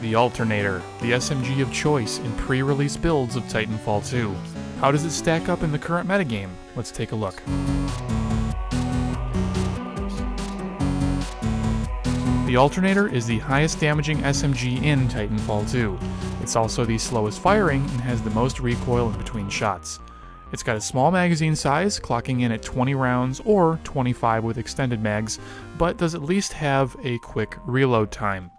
The Alternator, the SMG of choice in pre-release builds of Titanfall 2. How does it stack up in the current metagame? Let's take a look. The Alternator is the highest damaging SMG in Titanfall 2. It's also the slowest firing and has the most recoil in between shots. It's got a small magazine size, clocking in at 20 rounds or 25 with extended mags, but does at least have a quick reload time.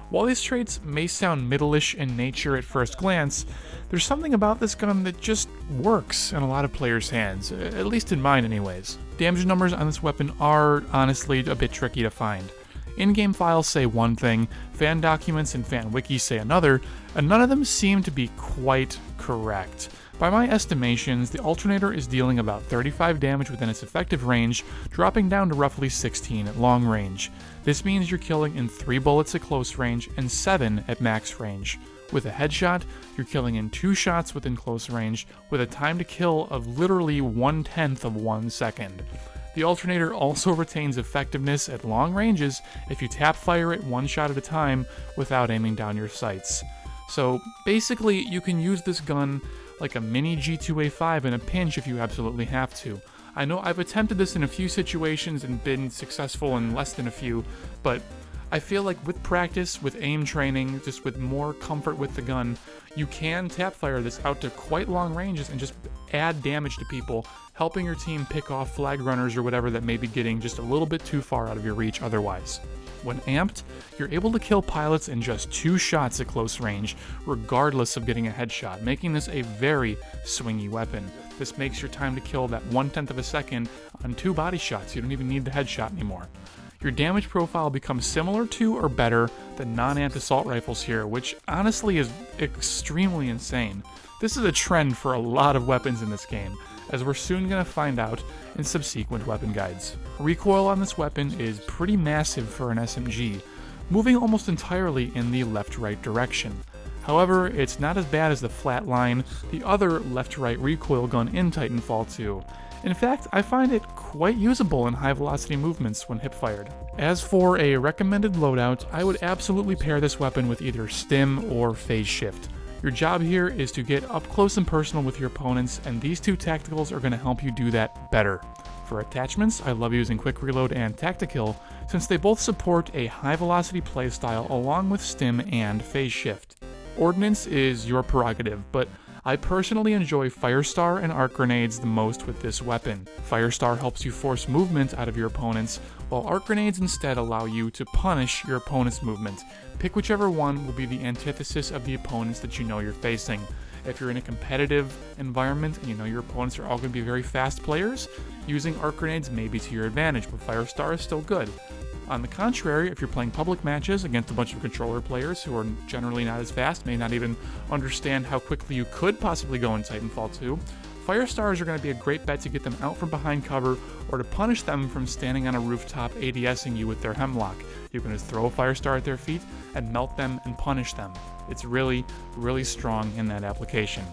While these traits may sound middle-ish in nature at first glance, there's something about this gun that just works in a lot of players' hands, at least in mine anyways. Damage numbers on this weapon are honestly a bit tricky to find. In-game files say one thing, fan documents and fan wikis say another, and none of them seem to be quite correct. By my estimations, the Alternator is dealing about 35 damage within its effective range, dropping down to roughly 16 at long range. This means you're killing in 3 bullets at close range and 7 at max range. With a headshot, you're killing in 2 shots within close range, with a time to kill of literally 1/10 of 1 second. The Alternator also retains effectiveness at long ranges if you tap fire it 1 shot at a time without aiming down your sights. So basically, you can use this gun like a mini G2A5 in a pinch if you absolutely have to. I know I've attempted this in a few situations and been successful in less than a few, but I feel like with practice, with aim training, just with more comfort with the gun, you can tap fire this out to quite long ranges and just add damage to people, helping your team pick off flag runners or whatever that may be getting just a little bit too far out of your reach otherwise. When amped, you're able to kill pilots in just 2 shots at close range, regardless of getting a headshot, making this a very swingy weapon. This makes your time to kill that 1/10 of a second on 2 body shots. You don't even need the headshot anymore. Your damage profile becomes similar to or better than non-amped assault rifles here, which honestly is extremely insane. This is a trend for a lot of weapons in this game, as we're soon going to find out in subsequent weapon guides. Recoil on this weapon is pretty massive for an SMG, moving almost entirely in the left-right direction. However, it's not as bad as the Flatline, the other left-right recoil gun in Titanfall 2. In fact, I find it quite usable in high-velocity movements when hip-fired. As for a recommended loadout, I would absolutely pair this weapon with either stim or phase shift. Your job here is to get up close and personal with your opponents, and these 2 tacticals are going to help you do that better. For attachments, I love using quick reload and tactical, since they both support a high-velocity playstyle along with stim and phase shift. Ordnance is your prerogative, but I personally enjoy Firestar and arc grenades the most with this weapon. Firestar helps you force movement out of your opponents, while arc grenades instead allow you to punish your opponent's movement. Pick whichever one will be the antithesis of the opponents that you know you're facing. If you're in a competitive environment and you know your opponents are all going to be very fast players, using arc grenades may be to your advantage, but Firestar is still good. On the contrary, if you're playing public matches against a bunch of controller players who are generally not as fast, may not even understand how quickly you could possibly go in Titanfall 2, Firestars are going to be a great bet to get them out from behind cover or to punish them from standing on a rooftop ADSing you with their hemlock. You can just throw a Firestar at their feet and melt them and punish them. It's really, really strong in that application.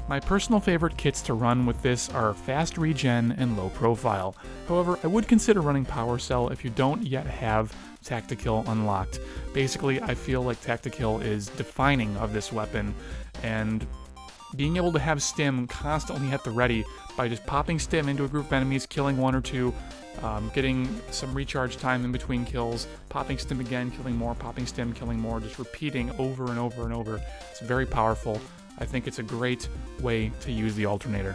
My personal favorite kits to run with this are fast regen and low profile. However, I would consider running Power Cell if you don't yet have Tactical unlocked. Basically, I feel like Tactical is defining of this weapon, and being able to have stim constantly at the ready by just popping stim into a group of enemies, killing 1 or 2, getting some recharge time in between kills, popping stim again, killing more, popping stim, killing more, just repeating over and over and over. It's very powerful. I think it's a great way to use the Alternator.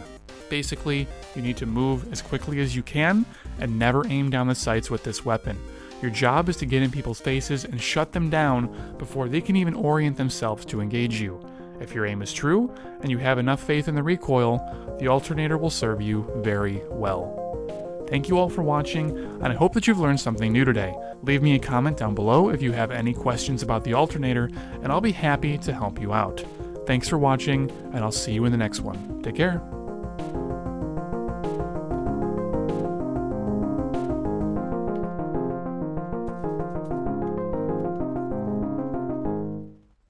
Basically, you need to move as quickly as you can and never aim down the sights with this weapon. Your job is to get in people's faces and shut them down before they can even orient themselves to engage you. If your aim is true and you have enough faith in the recoil, the Alternator will serve you very well. Thank you all for watching, and I hope that you've learned something new today. Leave me a comment down below if you have any questions about the Alternator, and I'll be happy to help you out. Thanks for watching, and I'll see you in the next one. Take care.